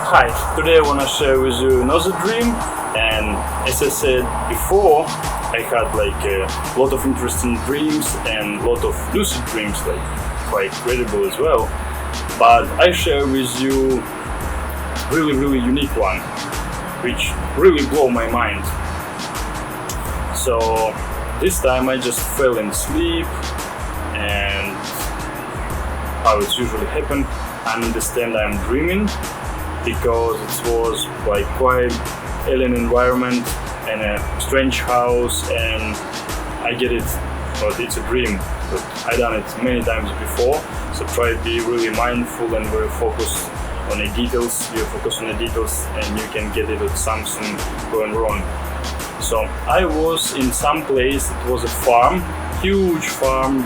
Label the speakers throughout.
Speaker 1: Hi, today I want to share with you another dream, and as I said before, I had like a lot of interesting dreams and a lot of lucid dreams, like quite credible as well, but I share with you really unique one, which really blew my mind. So this time I just fell in sleep, and how it usually happens, I understand I'm dreaming because it was like quite alien environment and a strange house, and I get it, but it's a dream. But I done it many times before, so try to be really mindful and very focused on the details. You focus on the details and you can get it with something going wrong. So I was in some place, it was a farm, huge farm,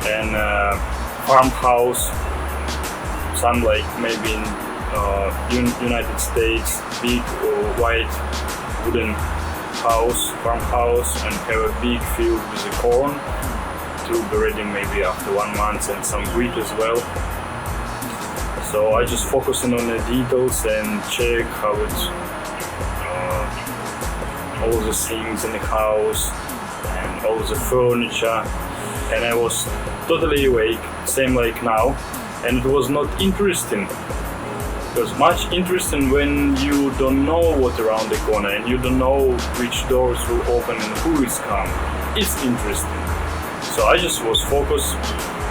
Speaker 1: and farmhouse, some like maybe in United States, big white wooden house, farmhouse, and have a big field with the corn to be ready maybe after 1 month, and some wheat as well. So I just focusing on the details and check how it, all the things in the house and all the furniture, and I was totally awake, same like now, and it was not interesting. It was much interesting when you don't know what around the corner and you don't know which doors will open and who is coming. It's interesting. So I just was focused,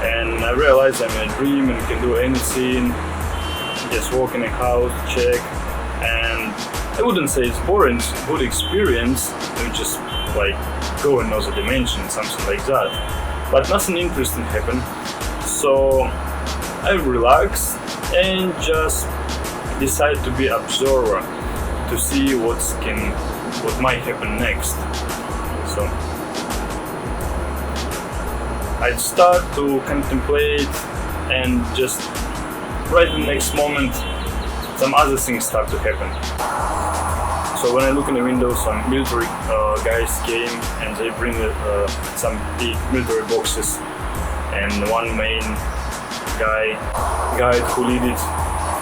Speaker 1: and I realized I'm in a dream and can do anything. Just walk in a house, check, and I wouldn't say it's boring, it's a good experience. You just like go in another dimension, something like that. But nothing interesting happened. So I relaxed and just decide to be observer to see what might happen next. So I start to contemplate, and just right in the next moment some other things start to happen. So when I look in the window, some military guys came and they bring some big military boxes, and one main guide who lead it,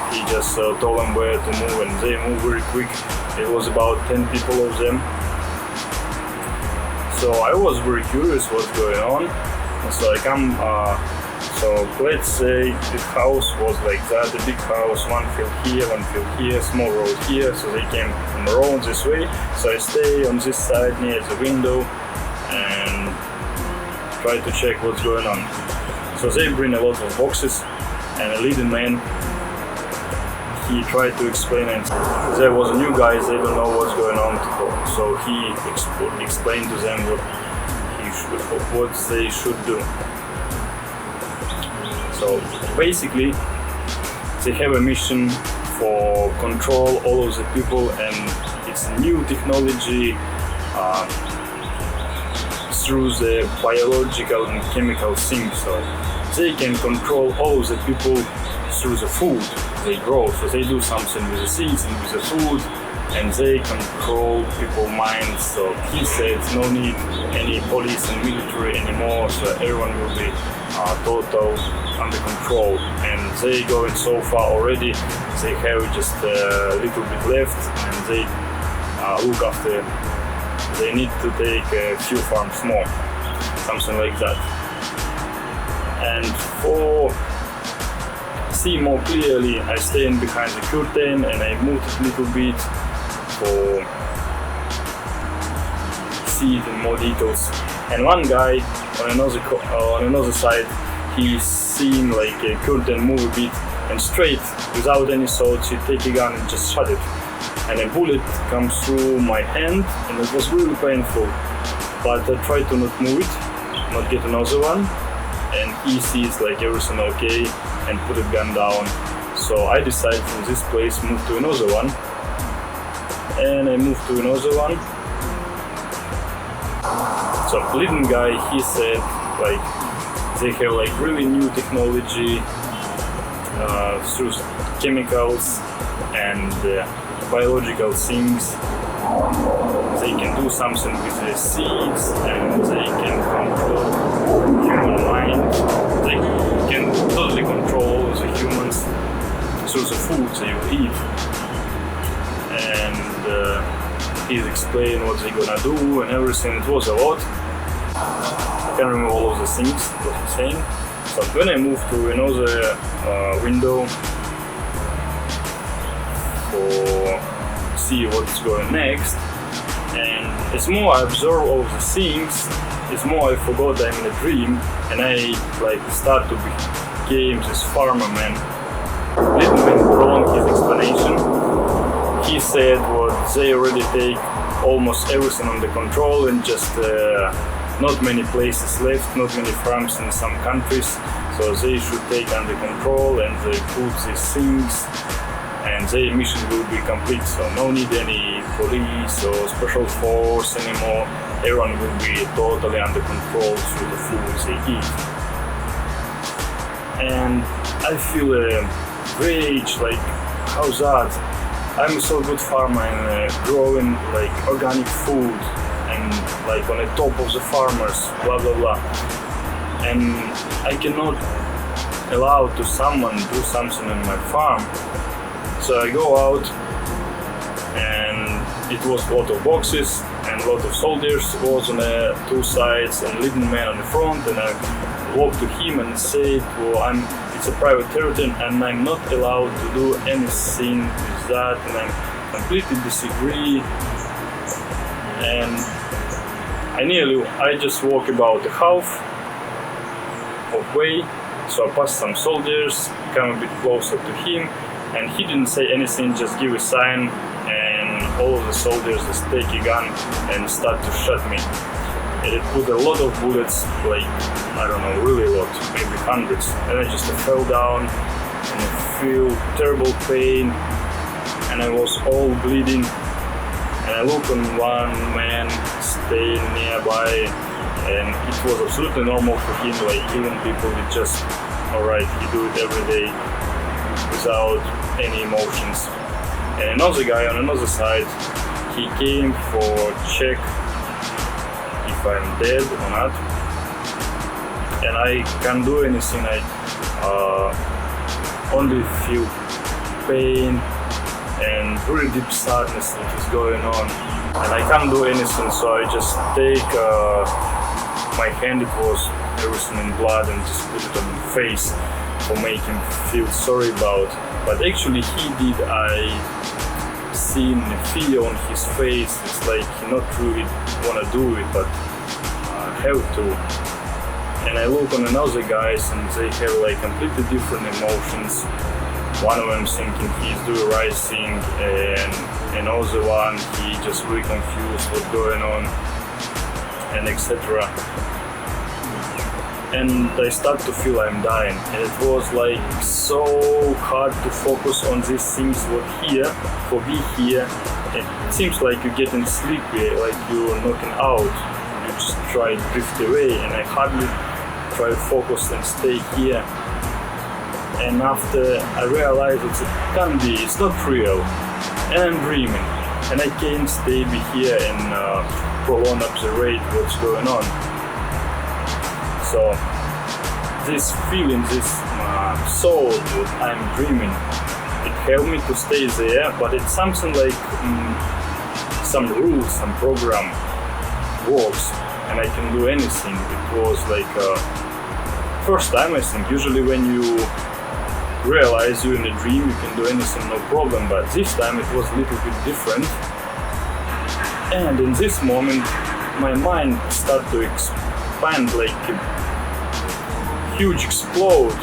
Speaker 1: he just told them where to move, and they move very quick. It was about 10 people of them. So I was very curious what's going on. And so I come, so let's say the house was like that, the big house, one field here, small road here, so they came on the road this way. So I stay on this side near the window and try to check what's going on. So they bring a lot of boxes, and a leading man, he tried to explain it. There was a new guy, they don't know what's going on, so he explained to them what they should do. So basically, they have a mission for control all of the people, and it's new technology through the biological and chemical things. So they can control all of the people through the food they grow. So they do something with the seeds and with the food, and they control people's minds. So he said no need any police and military anymore, so everyone will be total under control. And they going so far already, they have just a little bit left, and they look after, they need to take a few farms more, something like that. And for see more clearly, I stand behind the curtain and I moved a little bit for see it in more details. And one guy on another side, he's seen like a curtain move a bit, and straight without any thoughts he take a gun and just shot it, and a bullet comes through my hand, and it was really painful, but I tried to not move it, not get another one, and he sees like everything okay and put the gun down. So I decided from this place move to another one, and I moved to another one. So leading guy, he said like they have like really new technology through chemicals and biological things. They can do something with the seeds, and they can control human mind. They can totally control the humans choose the foods they will eat. And he's explained what they're gonna do and everything. It was a lot. I can't remember all of the things what he's saying. So when I moved to another window for see what's going next, and as more I observe all the things, as more I forgot I'm in a dream, and I like start to become this farmer man. Little man prolonged his explanation. He said what they already take almost everything under control, and just not many places left, not many farms in some countries, so they should take under control and they put these things and their mission will be complete, so no need any police or special force anymore. Everyone will be totally under control through the foods they eat. And I feel a rage, like how's that? I'm a so good farmer and growing like organic food and like on the top of the farmers, blah blah blah. And I cannot allow to someone do something on my farm. So I go out, and it was a lot of boxes and a lot of soldiers was on the two sides and little man on the front, and I walked to him and said, well, it's a private territory and I'm not allowed to do anything with that, and I completely disagree. And I just walk about a half of way, so I passed some soldiers, come a bit closer to him, and he didn't say anything, just give a sign, and all of the soldiers just take a gun and start to shoot me. And it put a lot of bullets, like, I don't know, really a lot, maybe hundreds. And I just fell down and I feel terrible pain, and I was all bleeding. And I look on one man staying nearby, and it was absolutely normal for him, like killing people. It just, alright, he do it every day without any emotions. And another guy on another side, he came for check if I'm dead or not, and I can't do anything. I only feel pain and really deep sadness that is going on, and I can't do anything, so I just take my hand, it was everything in blood, and just put it on his face for make him feel sorry about. But actually he did, I seen the fear on his face. It's like he not really wanna do it, but have to. And I look on another guys, and they have like completely different emotions. One of them thinking he's doing right thing, and another one he just really confused what's going on, and etc. And I start to feel I'm dying, and it was like so hard to focus on these things what here, for me here. It seems like you're getting sleepy, like you're knocking out. You just try to drift away, and I hardly try to focus and stay here. And after I realized it can't be, it's not real, and I'm dreaming, and I can't stay here and prolong up the rate what's going on. So this feeling, this soul that I'm dreaming, it helped me to stay there, but it's something like some rules, some program works, and I can do anything. It was like first time, I think. Usually when you realize you're in a dream, you can do anything, no problem, but this time it was a little bit different. And in this moment my mind started to expand, like a huge explode.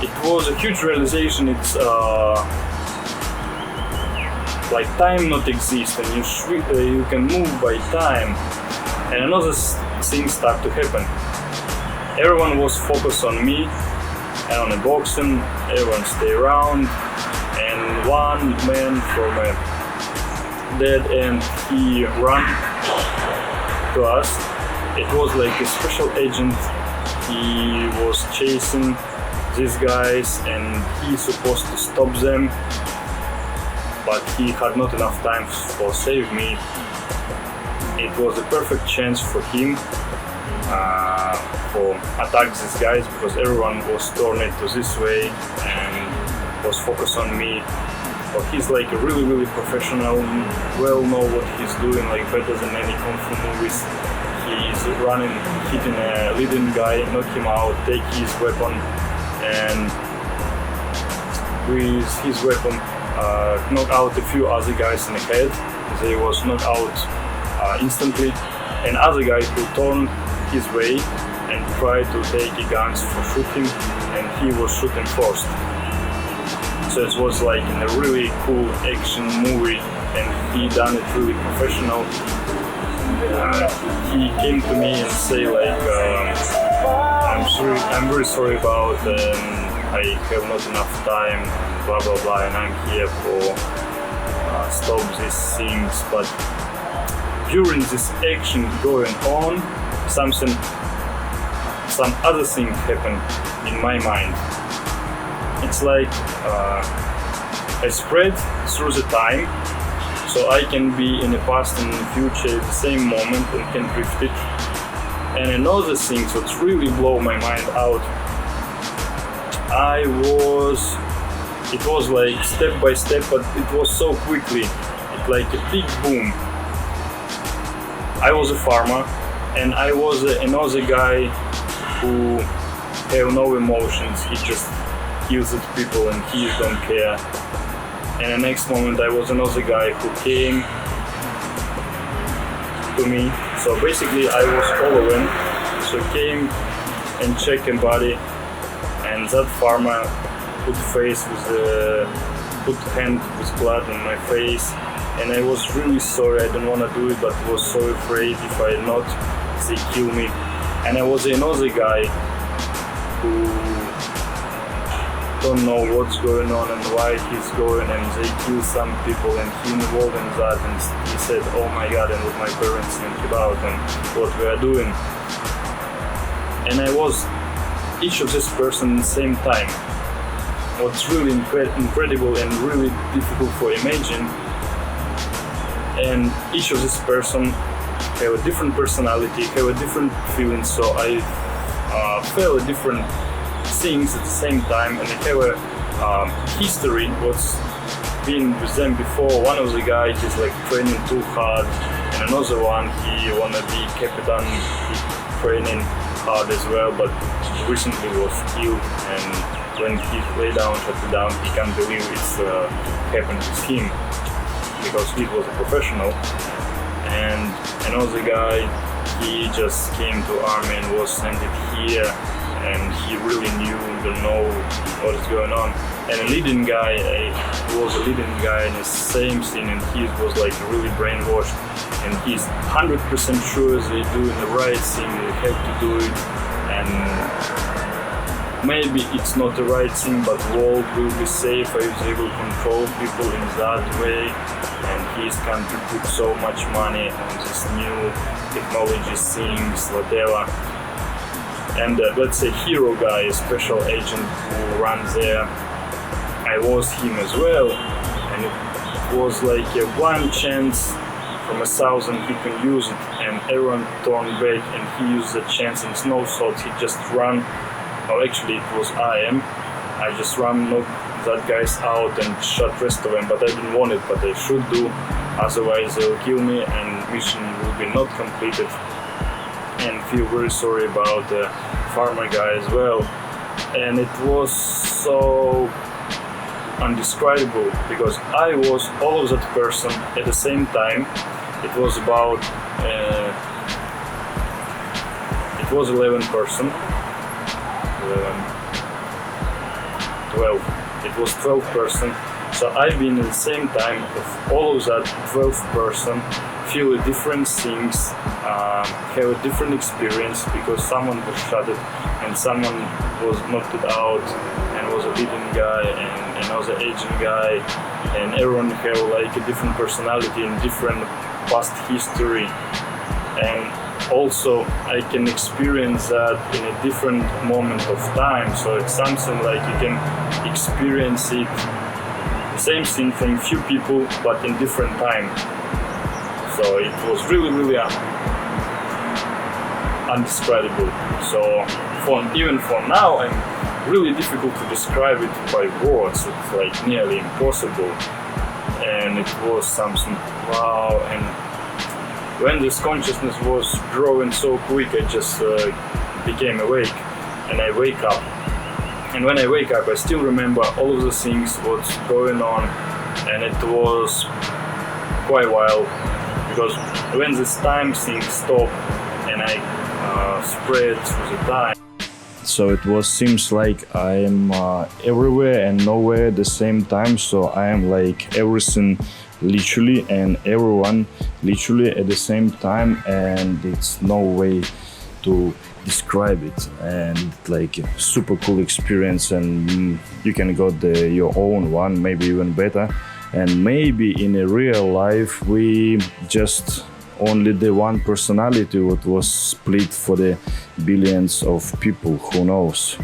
Speaker 1: It was a huge realization. It's like time not exist, and you can move by time. And another thing start to happen. Everyone was focused on me and on the boxing. Everyone stay around, and one man from a dead end, he ran to us. It was like a special agent. He was chasing these guys, and he's supposed to stop them, but he had not enough time for save me. It was a perfect chance for him, for attack these guys, because everyone was turned to this way and was focused on me. But he's like a really professional, well know what he's doing, like better than any kung fu movies. He's running, hitting a leading guy, knock him out, take his weapon, and with his weapon knock out a few other guys in the head. They was knocked out instantly, and other guys who turned his way and tried to take guns for shooting, and he was shooting first. So it was like in a really cool action movie, and he done it really professional. He came to me and say like, I'm very sorry about I have not enough time, blah blah blah, and I'm here for stop these things. But during this action going on, some other thing happened in my mind. It's like I spread through the time, so I can be in the past and in the future at the same moment and can drift it. And another thing that really blew my mind out, it was like step by step, but it was so quickly, it like a big boom. I was a farmer, and I was another guy who have no emotions. He just kills the people and he don't care. And the next moment I was another guy who came to me. So basically I was following, so came and checked a body, and that farmer put hand with blood on my face, and I was really sorry. I didn't want to do it, but I was so afraid if I not, they kill me. And I was another guy who don't know what's going on and why he's going, and they kill some people, and he involved in that, and he said, oh my god, and what my parents think about and what we are doing. And I was each of this person at the same time. What's really incredible and really difficult for imagine, and each of this person have a different personality, have a different feeling, so I felt different things at the same time, and I have a history what's been with them before. One of the guys is like training too hard, and another one he wanna be captain, he training hard as well, but recently was killed, and when he lay down, shut it down, he can't believe it's happened with him, because he was a professional. And another guy, he just came to army and was sent it here, and he really don't know what is going on. And a leading guy, he was a leading guy in the same thing, and he was like really brainwashed, and he's 100% sure they're doing the right thing, they have to do it, and maybe it's not the right thing, but world will be safer if they will control people in that way, and his country put so much money on this new technology things, whatever. And let's say hero guy, a special agent who runs there, I was him as well, and it was like a one chance from 1,000 he can use it, and everyone turned back, and he used the chance, and no thoughts, he just ran. Oh, actually it was I just ran, knocked that guys out and shot rest of them, but I didn't want it, but I should do, otherwise they'll kill me and mission will be not completed. And feel very sorry about the farmer guy as well. And it was so undescribable, because I was all of that person at the same time. It was about 11 person. 12. It was 12 person. So I've been at the same time of all of that 12 person, feel different things, have a different experience, because someone was shot and someone was knocked out and was a leading guy and another agent guy, and everyone have like a different personality and different past history. And also I can experience that in a different moment of time, so it's something like you can experience it, same thing from few people but in different time. So it was really undescribable. So even for now, I'm really difficult to describe it by words. It's like nearly impossible. And it was something wow. And when this consciousness was growing so quick, I just became awake, and I wake up. And when I wake up, I still remember all of the things, what's going on, and it was quite wild, because when this time thing stopped and I spread through the time. So it seems like I am everywhere and nowhere at the same time. So I am like everything literally and everyone literally at the same time, and it's no way to describe it. And like super cool experience, and you can go your own one, maybe even better. And maybe in a real life we just only the one personality what was split for the billions of people, who knows.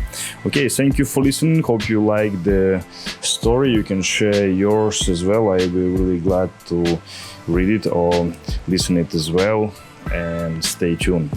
Speaker 1: Okay, thank you for listening. Hope you like the story. You can share yours as well. I'll be really glad to read it or listen it as well, and stay tuned.